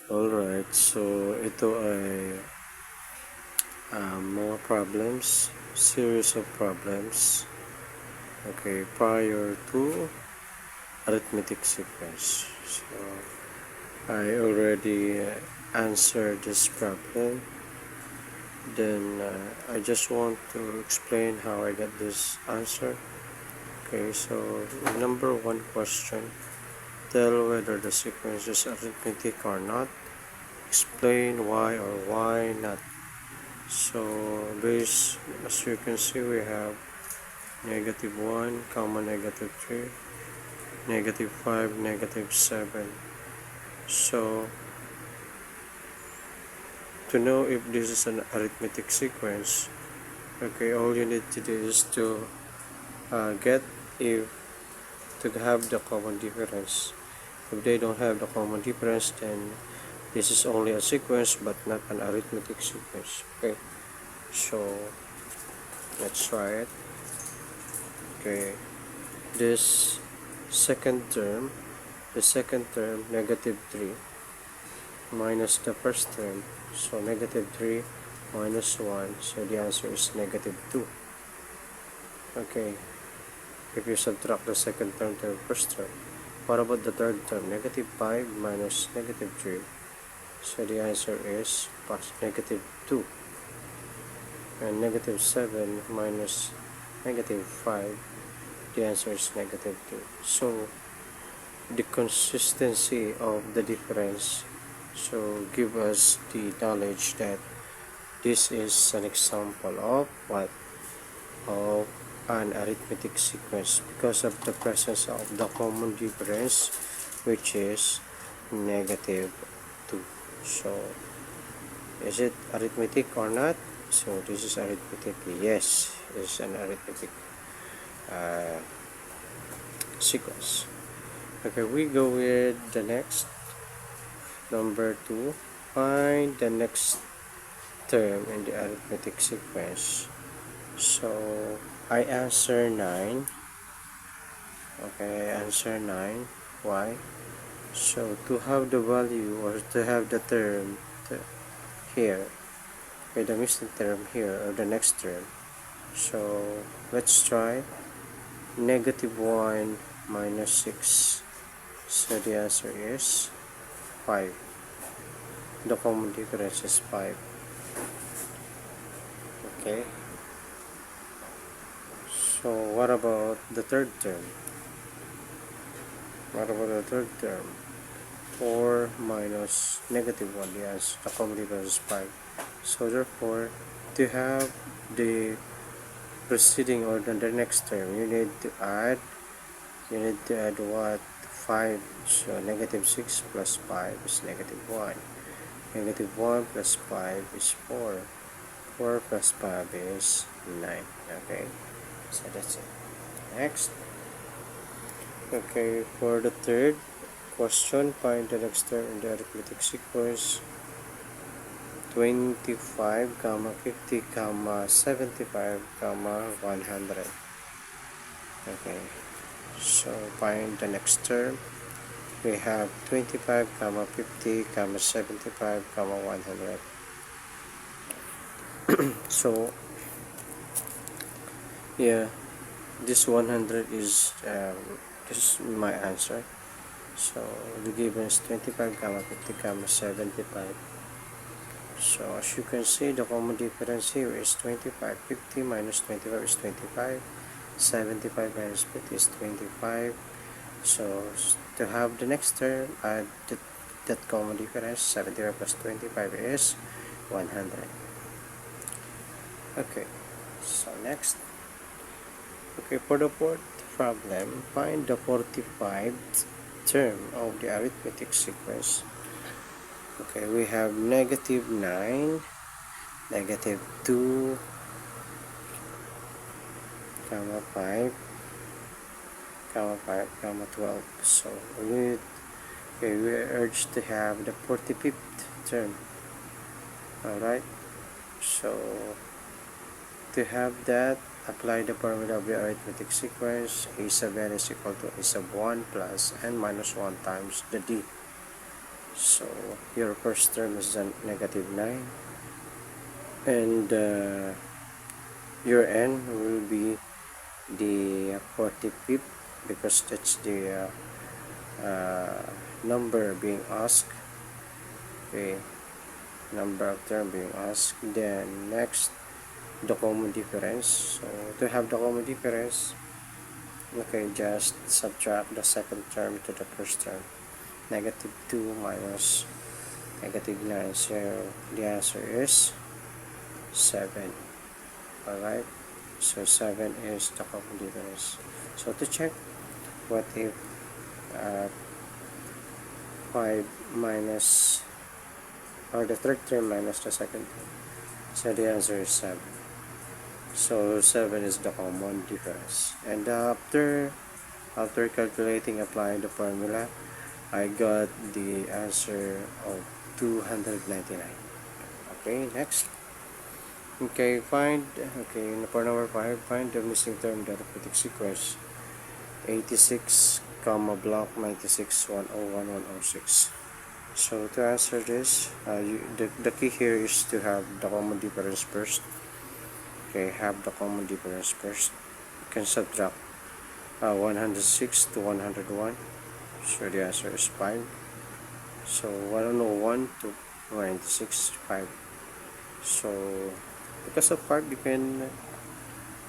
Alright, so ito ay mga problems, series of problems, okay, prior to arithmetic sequence. So, I already answered this problem. Then, I just want to explain how I got this answer. Okay, so number one question, tell whether the sequence is arithmetic or not. Explain why or why not. So as you can see, we have -1, comma -3, -5, -7. So to know if this is an arithmetic sequence, okay, all you need to do is to get if to have the common difference. If they don't have the common difference, then this is only a sequence but not an arithmetic sequence. Okay, so let's try it. Okay, this second term, -3 minus the first term, so -3 minus 1, so the answer is -2. Okay, if you subtract the second term to the first term, what about the third term? -5 minus -3, so the answer is -2. And -7 minus -5, the answer is -2. So the consistency of the difference so give us the knowledge that this is an example of what? Of an arithmetic sequence because of the presence of the common difference, which is -2. So is it arithmetic or not? So this is arithmetic. Yes, it's an arithmetic sequence. Okay, we go with the next. Number 2, find the next term in the arithmetic sequence. So I answer 9. Okay, I answer 9. Why? So to have the value or to have the term here, okay, the missing term here or the next term. So let's try -1 minus 6. So the answer is 5. The common difference is 5. Okay. So what about the third term? What about the third term? 4 minus -1. The answer, the common difference is 5. So therefore, to have the preceding or the next term, you need to add what? 5. So -6 plus 5 is -1. -1 plus 5 is 4. 4 plus 5 is 9. Okay, so that's it. Next. Okay, for the third question, find the next term in the arithmetic sequence. 25, 50, 75, 100. Okay, so find the next term. We have 25, 50, 75, 100. So yeah, this 100 is this is my answer. So the given is 25, 50, 75. So as you can see, the common difference here is 25. 50 minus 25 is 25. 75 minus 50 is 25. So to have the next term, add that common difference. 75 plus 25 is 100. Okay, so next. Okay, for the fourth problem, find the 45th term of the arithmetic sequence. Okay, we have -9, -2, 5, 5, 12. So we urge to have the 45th term. Alright, so to have that, apply the formula of the arithmetic sequence. A sub n is equal to a sub 1 plus n minus 1 times the d. So your first term is negative 9, and your n will be the 45th, because that's the number being asked. Okay, number of term being asked. Then next, the common difference. So to have the common difference, okay, just subtract the second term to the first term. Negative 2 minus negative 9. So the answer is 7. Alright, so 7 is the common difference. So to check, what if 5 minus, or the third term minus the second term? So the answer is 7. So 7 is the common difference. And after calculating, applying the formula, I got the answer of 299. Okay, next. Okay, for number 5, find the missing term in the arithmetic sequence 86, block 96, 101, 106. So to answer this, the key here is to have the common difference first. Okay, have the common difference first. You can subtract 106 to 101. So the answer is 5. So 101 to 96, 5. So because of 5, you can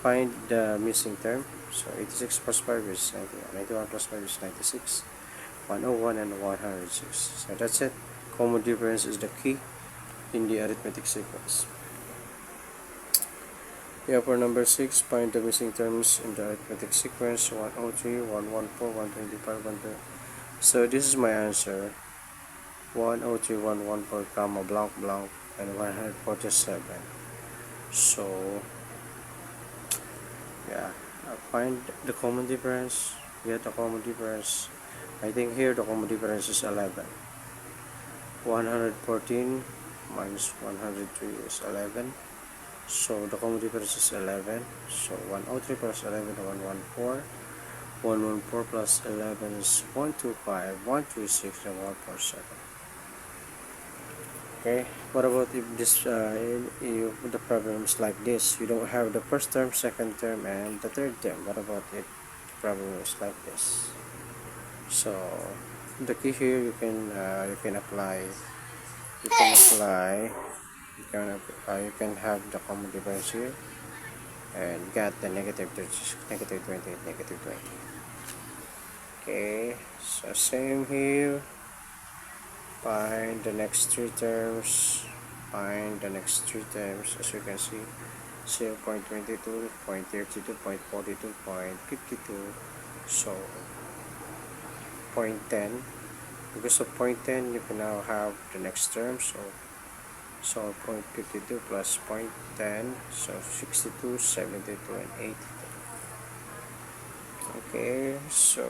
find the missing term. So 86 plus 5 is 91. 91 plus 5 is 96. 101 and 106. So that's it. Common difference is the key in the arithmetic sequence. Yeah, for number 6, find the missing terms in the arithmetic sequence 103, 114, 125, 120. So this is my answer. 103, 114, comma, blank, blank, and 147. So yeah, find the common difference. Get the common difference. I think here the common difference is 11. 114 minus 103 is 11. So the common difference is 11. So 103 plus 11 is 114. 114 plus 11 is 125, 136, and 147. Okay, what about if this if the problem is like this? You don't have the first term, second term, and the third term. What about if the problem is like this? So the key here, you can apply you can have the common difference here and get the negative 30, negative 20, negative 20. Okay, so same here. Find the next three terms. As you can see, 0.22, 0.32, 0.42, 0.52. So 0.10. Because of 0.10, you can now have the next term. So 0.52 plus 0.10, so 62, 72, and 82. Okay, so